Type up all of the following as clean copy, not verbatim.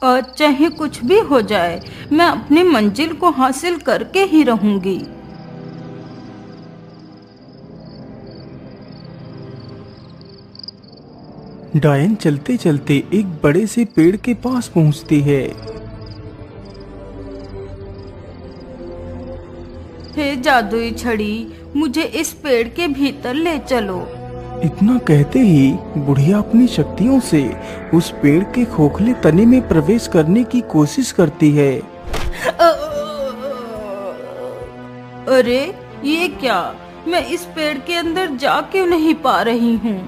और चाहे कुछ भी हो जाए, मैं अपनी मंजिल को हासिल करके ही रहूंगी। डायन चलते चलते एक बड़े से पेड़ के पास पहुंचती है। हे जादुई छड़ी, मुझे इस पेड़ के भीतर ले चलो। इतना कहते ही बुढ़िया अपनी शक्तियों से उस पेड़ के खोखले तने में प्रवेश करने की कोशिश करती है। अरे ये क्या, मैं इस पेड़ के अंदर जा क्यों नहीं पा रही हूँ?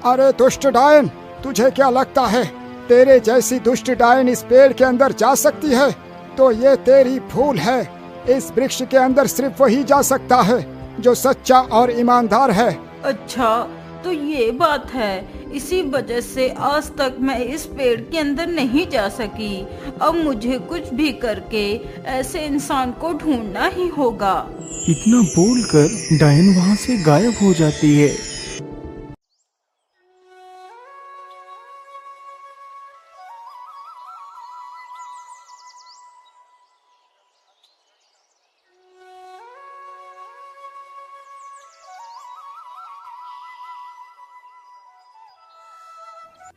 अरे दुष्ट डायन, तुझे क्या लगता है तेरे जैसी दुष्ट डायन इस पेड़ के अंदर जा सकती है? तो ये तेरी भूल है। इस वृक्ष के अंदर सिर्फ वही जा सकता है जो सच्चा और ईमानदार है। अच्छा, तो ये बात है, इसी वजह से आज तक मैं इस पेड़ के अंदर नहीं जा सकी। अब मुझे कुछ भी करके ऐसे इंसान को ढूंढना ही होगा। इतना बोलकर डायन वहां से गायब हो जाती है।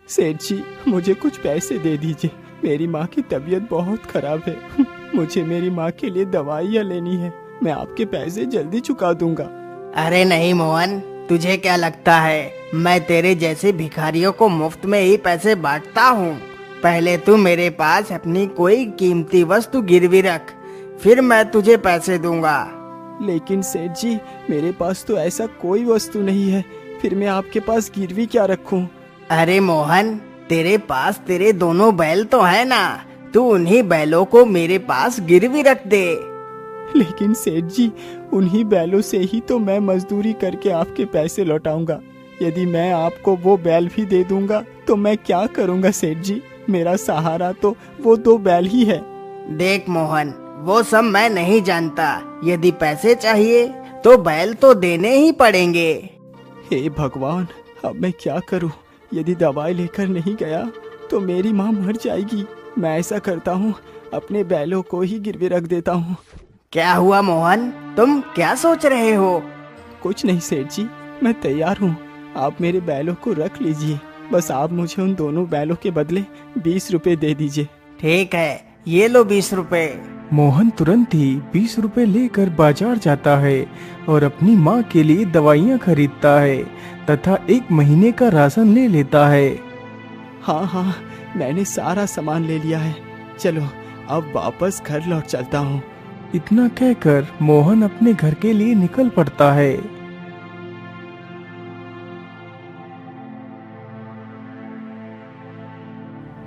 सेठ जी, मुझे कुछ पैसे दे दीजिए। मेरी माँ की तबीयत बहुत खराब है। मुझे मेरी माँ के लिए दवाइयाँ लेनी है। मैं आपके पैसे जल्दी चुका दूंगा। अरे नहीं मोहन, तुझे क्या लगता है मैं तेरे जैसे भिखारियों को मुफ्त में ही पैसे बांटता हूँ? पहले तू मेरे पास अपनी कोई कीमती वस्तु गिरवी रख, फिर मैं तुझे पैसे दूंगा। लेकिन सेठ जी, मेरे पास तो ऐसा कोई वस्तु नहीं है, फिर मैं आपके पास गिरवी क्या रखूं? अरे मोहन, तेरे पास तेरे दोनों बैल तो है ना, तू उन्हीं बैलों को मेरे पास गिरवी रख दे। लेकिन सेठ जी, उन्हीं बैलों से ही तो मैं मजदूरी करके आपके पैसे लौटाऊंगा। यदि मैं आपको वो बैल भी दे दूंगा तो मैं क्या करूंगा सेठ जी? मेरा सहारा तो वो 2 बैल ही है। देख मोहन, वो सब मैं नहीं जानता। यदि पैसे चाहिए तो बैल तो देने ही पड़ेंगे। हे भगवान, अब मैं क्या करूं? यदि दवाई लेकर नहीं गया तो मेरी माँ मर जाएगी। मैं ऐसा करता हूँ, अपने बैलों को ही गिरवी रख देता हूँ। क्या हुआ मोहन, तुम क्या सोच रहे हो? कुछ नहीं सेठ जी, मैं तैयार हूँ। आप मेरे बैलों को रख लीजिए, बस आप मुझे उन दोनों बैलों के बदले 20 रुपए दे दीजिए। ठीक है, ये लो 20 रुपए। मोहन तुरंत ही 20 रुपए लेकर बाजार जाता है और अपनी माँ के लिए दवाइयाँ खरीदता है तथा 1 महीने का राशन ले लेता है। हाँ, मैंने सारा सामान ले लिया है। चलो अब वापस घर लौट चलता हूँ। इतना कहकर मोहन अपने घर के लिए निकल पड़ता है।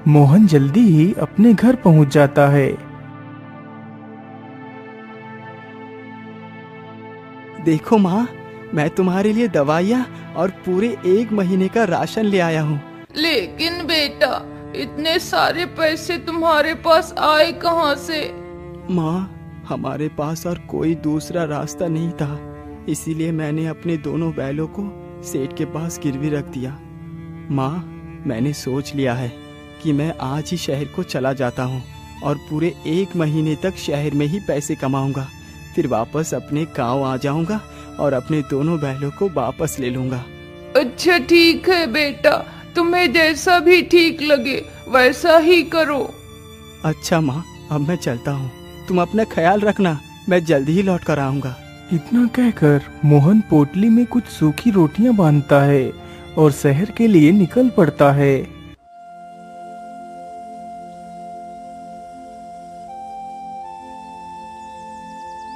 मोहन जल्दी ही अपने घर पहुंच जाता है। देखो माँ, मैं तुम्हारे लिए दवाइयाँ और पूरे 1 महीने का राशन ले आया हूँ। लेकिन बेटा, इतने सारे पैसे तुम्हारे पास आए कहाँ से? माँ, हमारे पास और कोई दूसरा रास्ता नहीं था, इसीलिए मैंने अपने दोनों बैलों को सेठ के पास गिरवी रख दिया। माँ, मैंने सोच लिया है कि मैं आज ही शहर को चला जाता हूँ और पूरे 1 महीने तक शहर में ही पैसे कमाऊंगा। फिर वापस अपने गांव आ जाऊंगा और अपने दोनों बैलों को वापस ले लूंगा। अच्छा ठीक है बेटा, तुम्हें जैसा भी ठीक लगे वैसा ही करो। अच्छा माँ, अब मैं चलता हूँ। तुम अपना ख्याल रखना, मैं जल्दी ही लौट कर आऊंगा। इतना कहकर मोहन पोटली में कुछ सूखी रोटियां बांधता है और शहर के लिए निकल पड़ता है।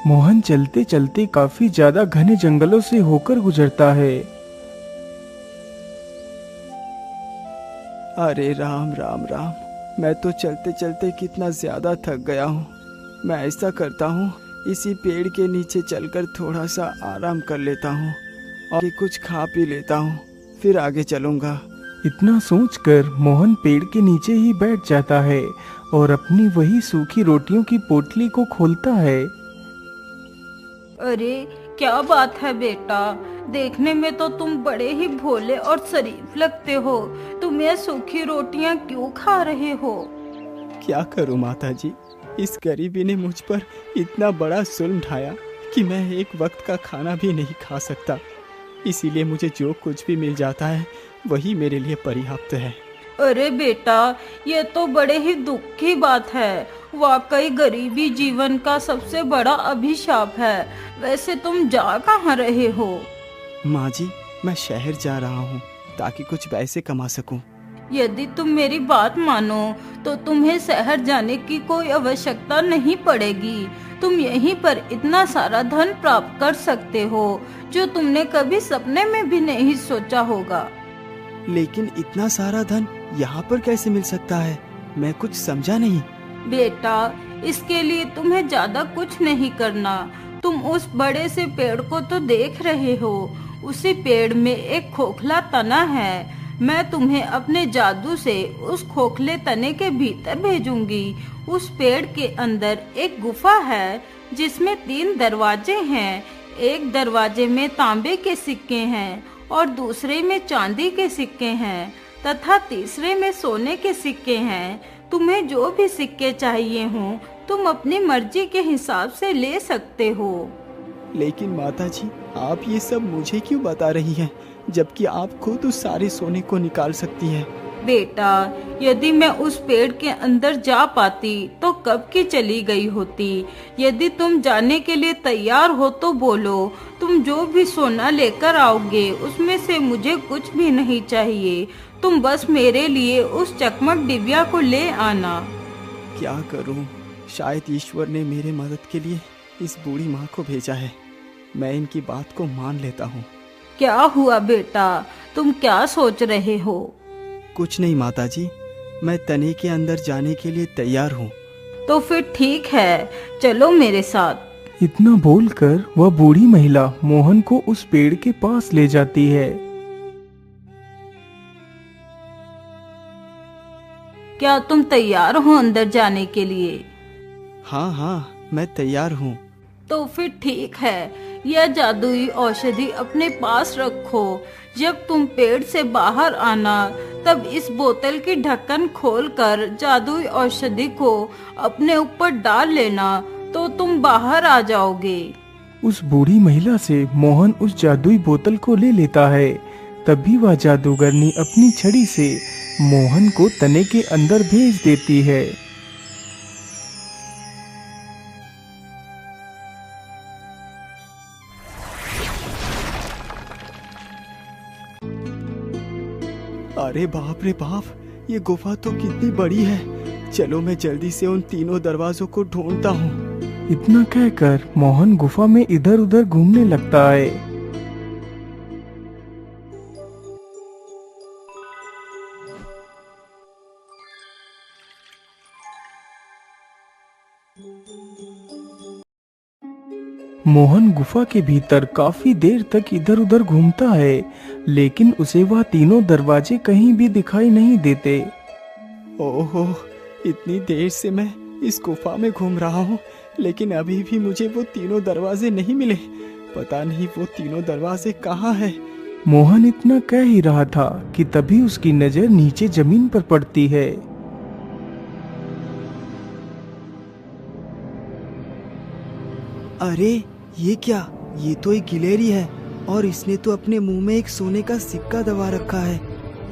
मोहन चलते चलते काफी ज्यादा घने जंगलों से होकर गुजरता है। अरे राम राम राम, मैं तो चलते चलते कितना ज्यादा थक गया हूँ। मैं ऐसा करता हूँ, इसी पेड़ के नीचे चलकर थोड़ा सा आराम कर लेता हूँ और कुछ खा पी लेता हूँ, फिर आगे चलूँगा। इतना सोचकर मोहन पेड़ के नीचे ही बैठ जाता है और अपनी वही सूखी रोटियों की पोटली को खोलता है। अरे क्या बात है बेटा, देखने में तो तुम बड़े ही भोले और शरीफ लगते हो। तुम ये सूखी रोटियां क्यों खा रहे हो? क्या करूं माता जी, इस गरीबी ने मुझ पर इतना बड़ा जुल्म ढाया कि मैं एक वक्त का खाना भी नहीं खा सकता। इसीलिए मुझे जो कुछ भी मिल जाता है वही मेरे लिए पर्याप्त है। अरे बेटा, ये तो बड़े ही दुख की बात है। वाकई गरीबी जीवन का सबसे बड़ा अभिशाप है। वैसे तुम जा कहाँ रहे हो? माँ जी, मैं शहर जा रहा हूँ ताकि कुछ पैसे कमा सकूँ। यदि तुम मेरी बात मानो तो तुम्हें शहर जाने की कोई आवश्यकता नहीं पड़ेगी। तुम यहीं पर इतना सारा धन प्राप्त कर सकते हो जो तुमने कभी सपने में भी नहीं सोचा होगा। लेकिन इतना सारा धन यहाँ पर कैसे मिल सकता है? मैं कुछ समझा नहीं। बेटा, इसके लिए तुम्हें ज्यादा कुछ नहीं करना। तुम उस बड़े से पेड़ को तो देख रहे हो। उसी पेड़ में एक खोखला तना है। मैं तुम्हें अपने जादू से उस खोखले तने के भीतर भेजूंगी। उस पेड़ के अंदर एक गुफा है जिसमें 3 दरवाजे हैं। एक दरवाजे में तांबे के सिक्के हैं और दूसरे में चांदी के सिक्के हैं तथा तीसरे में सोने के सिक्के हैं। तुम्हें जो भी सिक्के चाहिए हों तुम अपनी मर्जी के हिसाब से ले सकते हो। लेकिन माताजी, आप ये सब मुझे क्यों बता रही हैं, जबकि आप खुद उस सारे सोने को निकाल सकती हैं? बेटा, यदि मैं उस पेड़ के अंदर जा पाती तो कब की चली गई होती। यदि तुम जाने के लिए तैयार हो तो बोलो। तुम जो भी सोना लेकर आओगे उसमें से मुझे कुछ भी नहीं चाहिए। तुम बस मेरे लिए उस चकमक डिबिया को ले आना। क्या करूं? शायद ईश्वर ने मेरे मदद के लिए इस बूढ़ी माँ को भेजा है। मैं इनकी बात को मान लेता हूँ। क्या हुआ बेटा, तुम क्या सोच रहे हो? कुछ नहीं माताजी, मैं तने के अंदर जाने के लिए तैयार हूँ। तो फिर ठीक है, चलो मेरे साथ। इतना बोलकर वह बूढ़ी महिला मोहन को उस पेड़ के पास ले जाती है। क्या तुम तैयार हो अंदर जाने के लिए? हाँ हाँ, मैं तैयार हूँ। तो फिर ठीक है, यह जादुई औषधि अपने पास रखो। जब तुम पेड़ से बाहर आना तब इस बोतल की ढक्कन खोलकर जादुई औषधि को अपने ऊपर डाल लेना तो तुम बाहर आ जाओगे। उस बूढ़ी महिला से मोहन उस जादुई बोतल को ले लेता है। तभी वह जादूगरनी अपनी छड़ी से मोहन को तने के अंदर भेज देती है। अरे बाप रे बाप, ये गुफा तो कितनी बड़ी है। चलो मैं जल्दी से उन 3 दरवाजों को ढूंढता हूँ। इतना कहकर मोहन गुफा में इधर उधर घूमने लगता है। मोहन गुफा के भीतर काफी देर तक इधर उधर घूमता है, लेकिन उसे वह 3 दरवाजे कहीं भी दिखाई नहीं देते। ओहो, इतनी देर से मैं इस गुफा में घूम रहा हूँ, लेकिन अभी भी मुझे वो 3 दरवाजे नहीं मिले। पता नहीं वो 3 दरवाजे कहाँ हैं। मोहन इतना कह ही रहा था कि तभी उसकी नजर नीचे जमीन पर पड़ती है। अरे ये क्या? ये तो एक गिलहरी है और इसने तो अपने मुंह में एक सोने का सिक्का दबा रखा है।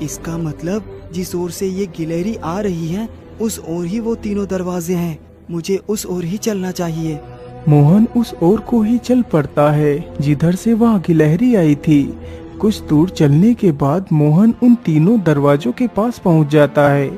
इसका मतलब जिस ओर से ये गिलहरी आ रही है उस ओर ही वो 3 दरवाजे हैं। मुझे उस ओर ही चलना चाहिए। मोहन उस ओर को ही चल पड़ता है जिधर से वह गिलहरी आई थी। कुछ दूर चलने के बाद मोहन उन 3 दरवाजों के पास पहुंच जाता है।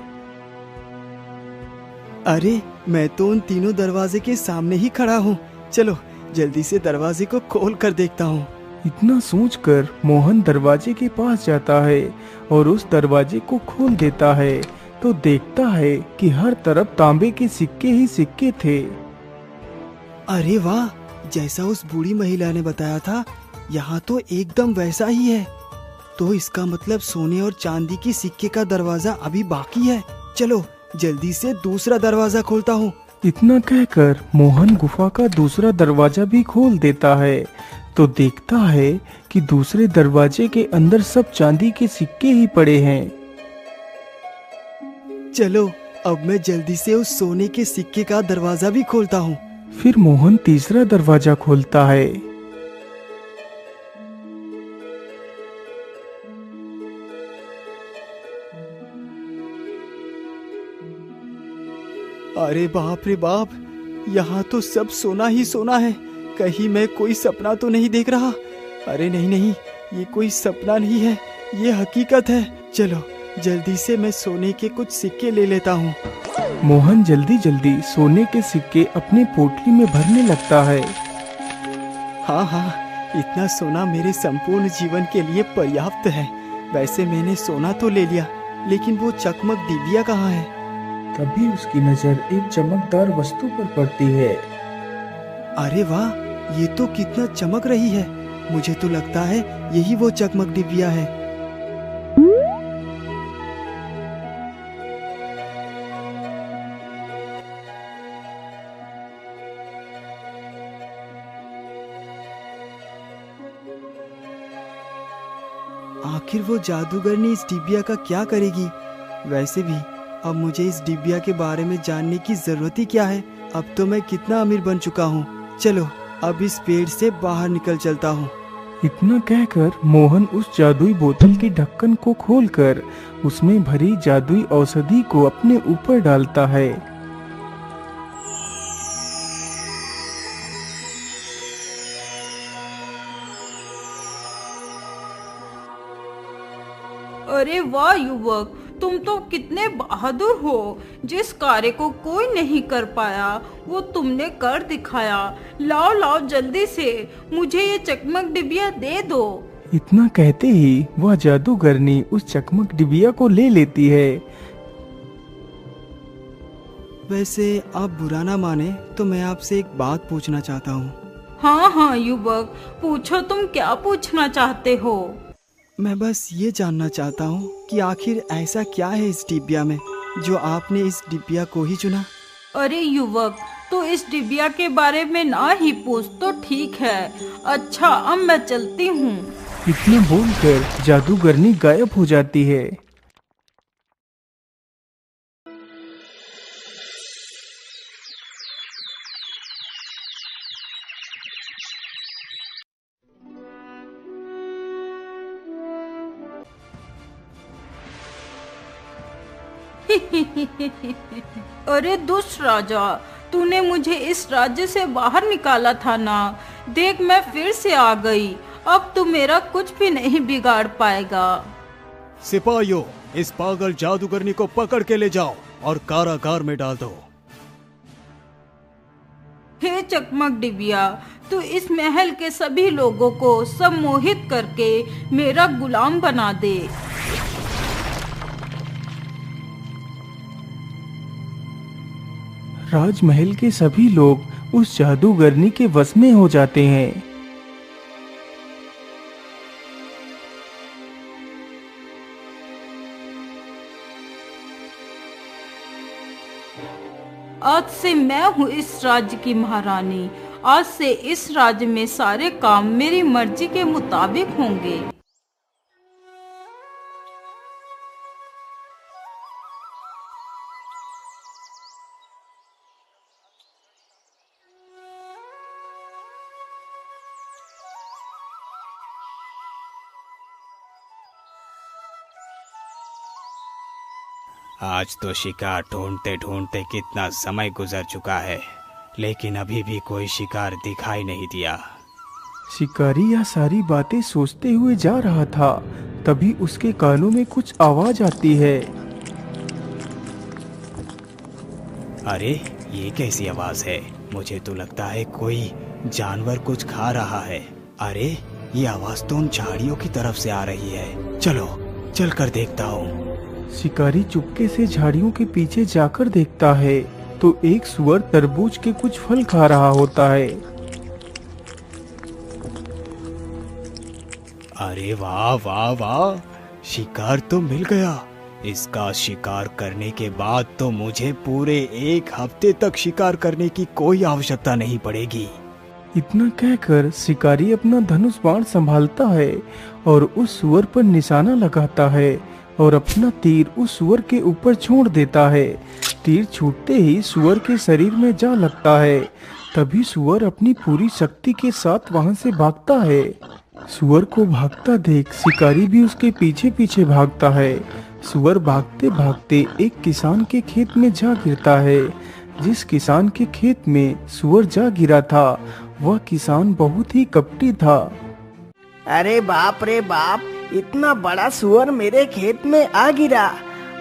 अरे मैं तो उन 3 दरवाजे के सामने ही खड़ा हूँ। चलो जल्दी से दरवाजे को खोल कर देखता हूँ। इतना सोचकर मोहन दरवाजे के पास जाता है और उस दरवाजे को खोल देता है तो देखता है कि हर तरफ तांबे के सिक्के ही सिक्के थे। अरे वाह, जैसा उस बूढ़ी महिला ने बताया था यहाँ तो एकदम वैसा ही है। तो इसका मतलब सोने और चांदी की सिक्के का दरवाजा अभी बाकी है। चलो जल्दी से दूसरा दरवाजा खोलता हूँ। इतना कहकर मोहन गुफा का दूसरा दरवाजा भी खोल देता है तो देखता है कि दूसरे दरवाजे के अंदर सब चांदी के सिक्के ही पड़े हैं। चलो अब मैं जल्दी से उस सोने के सिक्के का दरवाजा भी खोलता हूँ। फिर मोहन तीसरा दरवाजा खोलता है। अरे बाप रे बाप, यहाँ तो सब सोना ही सोना है। कहीं मैं कोई सपना तो नहीं देख रहा? अरे नहीं नहीं, ये कोई सपना नहीं है, ये हकीकत है। चलो जल्दी से मैं सोने के कुछ सिक्के ले लेता हूँ। मोहन जल्दी जल्दी सोने के सिक्के अपने पोटली में भरने लगता है। हाँ हाँ, इतना सोना मेरे संपूर्ण जीवन के लिए पर्याप्त है। वैसे मैंने सोना तो ले लिया, लेकिन वो चकमक डिबिया कहाँ है? तभी उसकी नजर एक चमकदार वस्तु पर पड़ती है। अरे वाह, ये तो कितना चमक रही है। मुझे तो लगता है यही वो चकमक डिबिया है। आखिर वो जादूगरनी इस डिबिया का क्या करेगी? वैसे भी अब मुझे इस डिबिया के बारे में जानने की जरूरत ही क्या है? अब तो मैं कितना अमीर बन चुका हूँ। चलो अब इस पेड़ से बाहर निकल चलता हूँ। इतना कहकर मोहन उस जादुई बोतल के ढक्कन को खोलकर उसमें भरी जादुई औषधि को अपने ऊपर डालता है। अरे वाह युवक, तुम तो कितने बहादुर हो। जिस कार्य को कोई नहीं कर पाया वो तुमने कर दिखाया। लाओ लाओ जल्दी से मुझे ये चकमक डिबिया दे दो। इतना कहते ही वह जादूगरनी उस चकमक डिबिया को ले लेती है। वैसे आप बुरा ना माने तो मैं आपसे एक बात पूछना चाहता हूँ। हाँ हाँ युवक, पूछो, तुम क्या पूछना चाहते हो? मैं बस ये जानना चाहता हूँ कि आखिर ऐसा क्या है इस डिबिया में जो आपने इस डिबिया को ही चुना? अरे युवक, तो इस डिबिया के बारे में ना ही पूछ तो ठीक है। अच्छा अब मैं चलती हूँ। इतना बोलकर जादूगरनी गायब हो जाती है। अरे दुष्ट राजा, तूने मुझे इस राज्य से बाहर निकाला था ना। देख मैं फिर से आ गई। अब तू मेरा कुछ भी नहीं बिगाड़ पाएगा। सिपाहियों, इस पागल जादूगरनी को पकड़ के ले जाओ और कारागार में डाल दो। हे चकमक डिबिया, तू इस महल के सभी लोगों को सम्मोहित करके मेरा गुलाम बना दे। राजमहल के सभी लोग उस जादूगरनी के वश में हो जाते हैं। आज से मैं हूँ इस राज्य की महारानी। आज से इस राज्य में सारे काम मेरी मर्जी के मुताबिक होंगे। आज तो शिकार ढूंढते ढूंढते कितना समय गुजर चुका है, लेकिन अभी भी कोई शिकार दिखाई नहीं दिया। शिकारी यह सारी बातें सोचते हुए जा रहा था, तभी उसके कानों में कुछ आवाज आती है। अरे ये कैसी आवाज है? मुझे तो लगता है कोई जानवर कुछ खा रहा है। अरे ये आवाज तो उन झाड़ियों की तरफ से आ रही है। चलो चल कर देखता हूँ। शिकारी चुपके से झाड़ियों के पीछे जाकर देखता है तो एक सुअर तरबूज के कुछ फल खा रहा होता है। अरे वाह वाह वाह, शिकार तो मिल गया। इसका शिकार करने के बाद तो मुझे पूरे 1 हफ्ते तक शिकार करने की कोई आवश्यकता नहीं पड़ेगी। इतना कहकर शिकारी अपना धनुष बाण संभालता है और उस सुअर पर निशाना लगाता है और अपना तीर उस सुअर के ऊपर छोड़ देता है। तीर छूटते ही सुअर के शरीर में जा लगता है। तभी सुअर अपनी पूरी शक्ति के साथ वहां से भागता है। सुअर को भागता देख शिकारी भी उसके पीछे पीछे भागता है। सुअर भागते भागते एक किसान के खेत में जा गिरता है। जिस किसान के खेत में सुअर जा गिरा था वह किसान बहुत ही कपटी था। अरे बाप रे बाप, इतना बड़ा सुअर मेरे खेत में आ गिरा,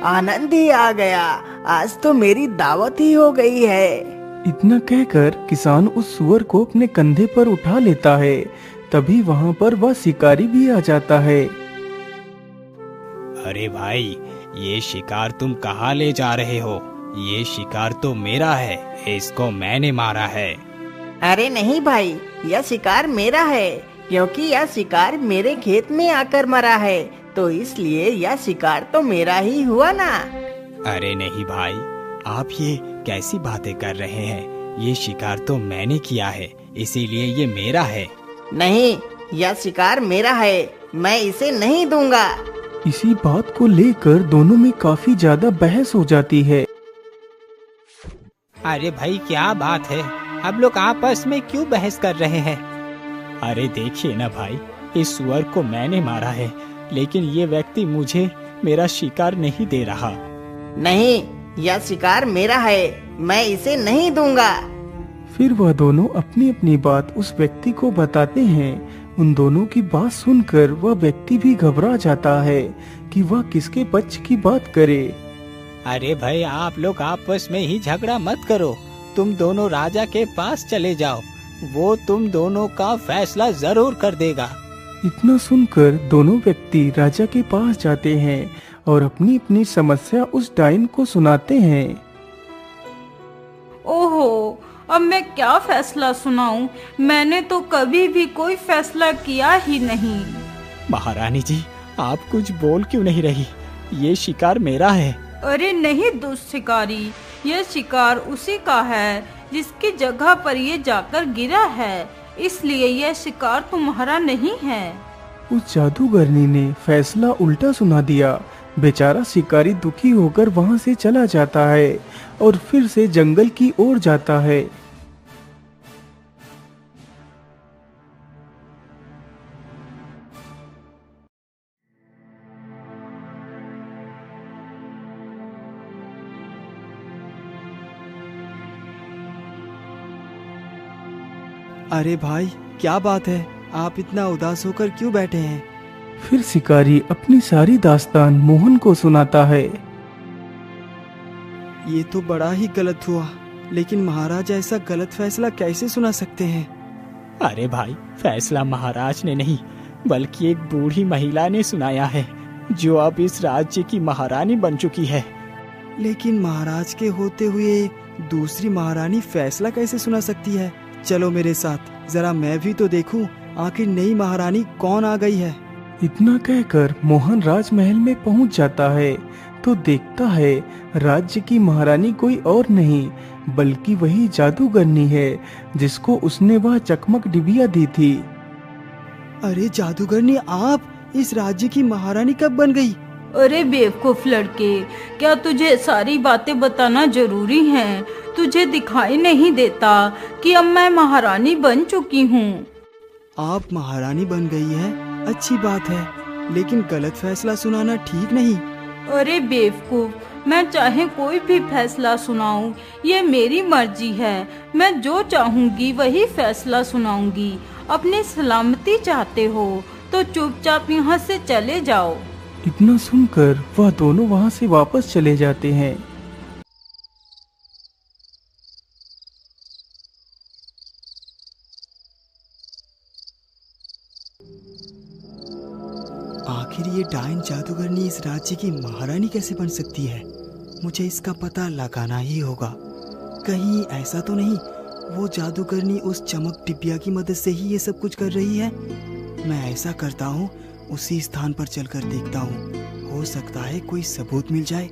आनंद ही आ गया, आज तो मेरी दावत ही हो गई है। इतना कहकर किसान उस सुअर को अपने कंधे पर उठा लेता है। तभी वहाँ पर वह शिकारी भी आ जाता है। अरे भाई, ये शिकार तुम कहाँ ले जा रहे हो? ये शिकार तो मेरा है, इसको मैंने मारा है। अरे नहीं भाई, यह शिकार मेरा है, क्योंकि यह शिकार मेरे खेत में आकर मरा है, तो इसलिए यह शिकार तो मेरा ही हुआ ना। अरे नहीं भाई, आप ये कैसी बातें कर रहे हैं? ये शिकार तो मैंने किया है, इसीलिए ये मेरा है। नहीं, यह शिकार मेरा है, मैं इसे नहीं दूंगा। इसी बात को लेकर दोनों में काफी ज्यादा बहस हो जाती है। अरे भाई, क्या बात है? आप लोग आपस में क्यों बहस कर रहे हैं? अरे देखिए ना भाई, इस सुअर को मैंने मारा है, लेकिन ये व्यक्ति मुझे मेरा शिकार नहीं दे रहा। नहीं, यह शिकार मेरा है, मैं इसे नहीं दूंगा। फिर वह दोनों अपनी अपनी बात उस व्यक्ति को बताते हैं। उन दोनों की बात सुनकर वह व्यक्ति भी घबरा जाता है कि वह किसके पक्ष की बात करे। अरे भाई, आप लोग आपस में ही झगड़ा मत करो, तुम दोनों राजा के पास चले जाओ, वो तुम दोनों का फैसला जरूर कर देगा। इतना सुनकर दोनों व्यक्ति राजा के पास जाते हैं और अपनी अपनी समस्या उस डायन को सुनाते हैं। ओहो, अब मैं क्या फैसला सुनाऊं? मैंने तो कभी भी कोई फैसला किया ही नहीं। महारानी जी, आप कुछ बोल क्यों नहीं रही? ये शिकार मेरा है। अरे नहीं दुष्ट शिकारी, यह शिकार उसी का है जिसकी जगह पर ये जाकर गिरा है, इसलिए यह शिकार तुम्हारा नहीं है। उस जादूगरनी ने फैसला उल्टा सुना दिया। बेचारा शिकारी दुखी होकर वहां से चला जाता है और फिर से जंगल की ओर जाता है। अरे भाई, क्या बात है? आप इतना उदास होकर क्यों बैठे हैं? फिर शिकारी अपनी सारी दास्तान मोहन को सुनाता है। ये तो बड़ा ही गलत हुआ, लेकिन महाराज ऐसा गलत फैसला कैसे सुना सकते हैं? अरे भाई, फैसला महाराज ने नहीं, बल्कि एक बूढ़ी महिला ने सुनाया है, जो अब इस राज्य की महारानी बन चुकी है। लेकिन महाराज के होते हुए दूसरी महारानी फैसला कैसे सुना सकती है? चलो मेरे साथ, जरा मैं भी तो देखूं आखिर नई महारानी कौन आ गई है। इतना कहकर मोहन राजमहल में पहुंच जाता है तो देखता है राज्य की महारानी कोई और नहीं बल्कि वही जादूगरनी है जिसको उसने वह चकमक डिबिया दी थी। अरे जादूगरनी, आप इस राज्य की महारानी कब बन गई? अरे बेवकूफ लड़के, क्या तुझे सारी बातें बताना जरूरी है? तुझे दिखाई नहीं देता कि अब मैं महारानी बन चुकी हूँ। आप महारानी बन गई है, अच्छी बात है, लेकिन गलत फैसला सुनाना ठीक नहीं। अरे बेवकूफ, मैं चाहे कोई भी फैसला सुनाऊं, ये मेरी मर्जी है। मैं जो चाहूंगी वही फैसला सुनाऊंगी। अपनी सलामती चाहते हो तो चुपचाप यहाँ से चले जाओ। इतना सुनकर वह दोनों वहाँ से वापस चले जाते हैं। आखिर ये डायन जादूगरनी इस राज्य की महारानी कैसे बन सकती है? मुझे इसका पता लगाना ही होगा। कहीं ऐसा तो नहीं वो जादूगरनी उस चमक डिबिया की मदद से ही ये सब कुछ कर रही है? मैं ऐसा करता हूँ, उसी स्थान पर चलकर देखता हूँ, हो सकता है कोई सबूत मिल जाए।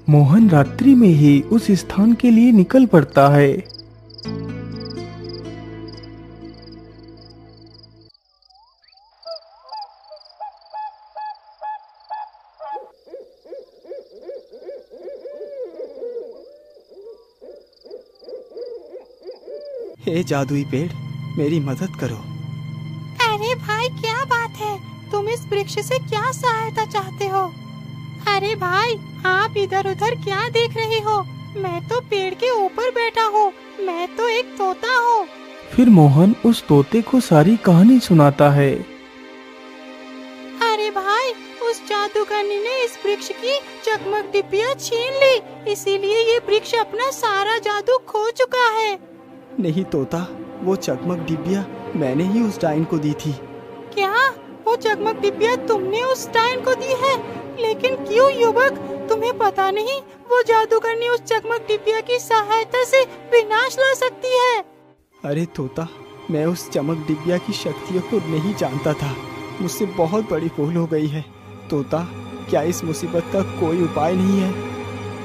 मोहन रात्रि में ही उस स्थान के लिए निकल पड़ता है। हे जादुई पेड़, मेरी मदद करो। अरे भाई, क्या बात है? तुम इस वृक्ष से क्या सहायता चाहते हो? अरे भाई, आप इधर उधर क्या देख रहे हो? मैं तो पेड़ के ऊपर बैठा हूँ। मैं तो एक तोता हूँ। फिर मोहन उस तोते को सारी कहानी सुनाता है। अरे भाई, उस जादूगरनी ने इस वृक्ष की चकमक डिबिया छीन ली, इसीलिए ये वृक्ष अपना सारा जादू खो चुका है। नहीं तोता, वो चकमक डिबिया मैंने ही उस डायन को दी थी। क्या? वो चकमक डिबिया तुमने उस डायन को दी है? लेकिन क्यों युवक? तुम्हें पता नहीं वो जादूगरनी उस चकमक डिबिया की सहायता से विनाश ला सकती है। अरे तोता, मैं उस चमक डिबिया की शक्तियों को नहीं जानता था। मुझसे बहुत बड़ी भूल हो गई है। तोता, क्या इस मुसीबत का कोई उपाय नहीं है?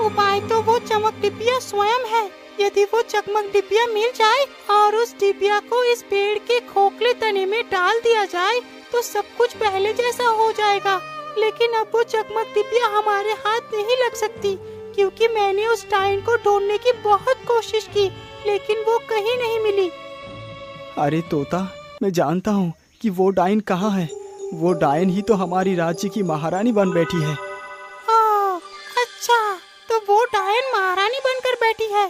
उपाय तो वो चमक डिबिया स्वयं है। यदि वो चकमक डिबिया मिल जाए और उस डिबिया को इस पेड़ के खोखले तने में डाल दिया जाए तो सब कुछ पहले जैसा हो जाएगा। लेकिन अब वो चकमक डिबिया हमारे हाथ नहीं लग सकती, क्योंकि मैंने उस डायन को ढूंढने की बहुत कोशिश की, लेकिन वो कहीं नहीं मिली। अरे तोता, मैं जानता हूँ कि वो डायन कहाँ है। वो डायन ही तो हमारी राज्य की महारानी बन बैठी है। अच्छा, तो वो डायन महारानी बनकर बैठी है।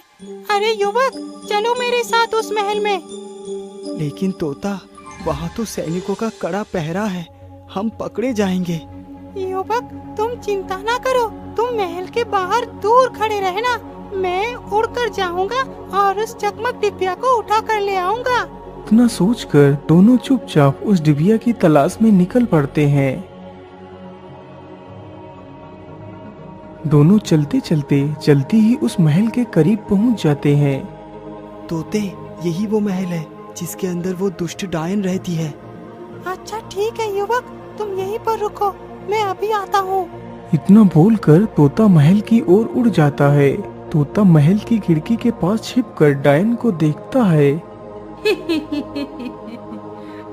अरे युवक, चलो मेरे साथ उस महल में। लेकिन तोता, वहाँ तो सैनिकों का कड़ा पहरा है, हम पकड़े जाएंगे। युवक, तुम चिंता ना करो, तुम महल के बाहर दूर खड़े रहना। मैं उड़कर जाऊंगा और उस चकमक डिबिया को उठा कर ले आऊंगा। इतना सोचकर दोनों चुपचाप उस डिबिया की तलाश में निकल पड़ते हैं। दोनों चलते चलते जल्दी ही उस महल के करीब पहुंच जाते हैं। तोते, यही वो महल है जिसके अंदर वो दुष्ट डायन रहती है। अच्छा ठीक है युवक, तुम यहीं पर रुको, मैं अभी आता हूँ। इतना बोलकर तोता महल की ओर उड़ जाता है। तोता महल की खिड़की के पास छिपकर डायन को देखता है।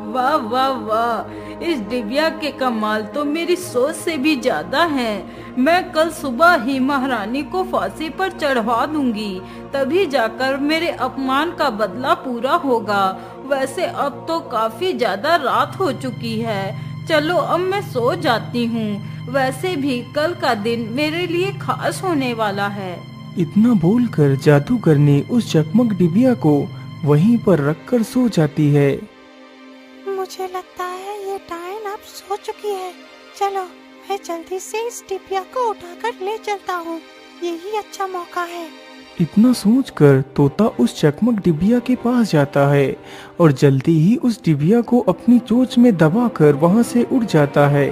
वाह वाह वाह, इस डिबिया के कमाल तो मेरी सोच से भी ज्यादा हैं। मैं कल सुबह ही महारानी को फांसी पर चढ़वा दूंगी, तभी जाकर मेरे अपमान का बदला पूरा होगा। वैसे अब तो काफी ज्यादा रात हो चुकी है, चलो अब मैं सो जाती हूँ। वैसे भी कल का दिन मेरे लिए खास होने वाला है। इतना बोलकर जादूगरनी उस चकमक डिबिया को वहीं पर रखकर सो जाती है। मुझे लगता है ये डायन अब सो चुकी है। चलो, मैं जल्दी से इस डिबिया को उठाकर ले चलता हूँ, यही अच्छा मौका है। इतना सोचकर तोता उस चकमक डिबिया के पास जाता है और जल्दी ही उस डिबिया को अपनी चोंच में दबाकर वहाँ से उड़ जाता है।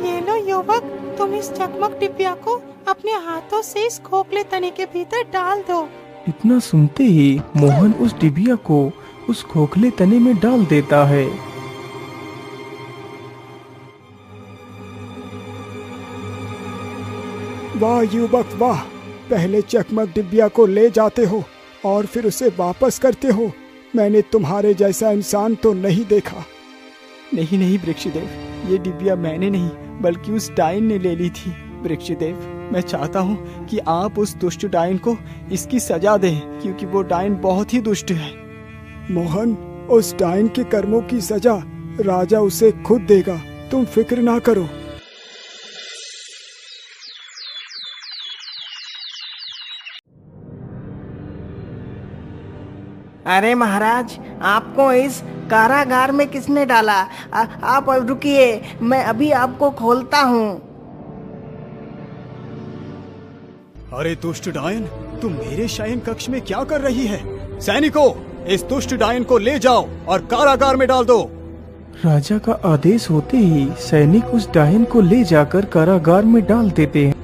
ये लो युवक, तुम इस चकमक डिबिया को अपने हाथों से इस खोखले तने के भीतर डाल दो। इतना सुनते ही मोहन उस डिबिया को उस खोखले तने में डाल देता है। वाह युवक वाह, पहले चकमक डिबिया को ले जाते हो और फिर उसे वापस करते हो। मैंने तुम्हारे जैसा इंसान तो नहीं देखा। नहीं नहीं वृक्षदेव, ये डिबिया मैंने नहीं बल्कि उस डायन ने ले ली थी। वृक्षदेव, मैं चाहता हूँ कि आप उस दुष्ट डायन को इसकी सजा दें, क्योंकि वो डायन बहुत ही दुष्ट है। मोहन, उस डायन के कर्मों की सजा राजा उसे खुद देगा, तुम फिक्र ना करो। अरे महाराज, आपको इस कारागार में किसने डाला? आप रुकिए, मैं अभी आपको खोलता हूँ। अरे दुष्ट डायन, तुम मेरे शयन कक्ष में क्या कर रही है? सैनिकों, इस दुष्ट डायन को ले जाओ और कारागार में डाल दो। राजा का आदेश होते ही सैनिक उस डायन को ले जाकर कारागार में डाल देते हैं।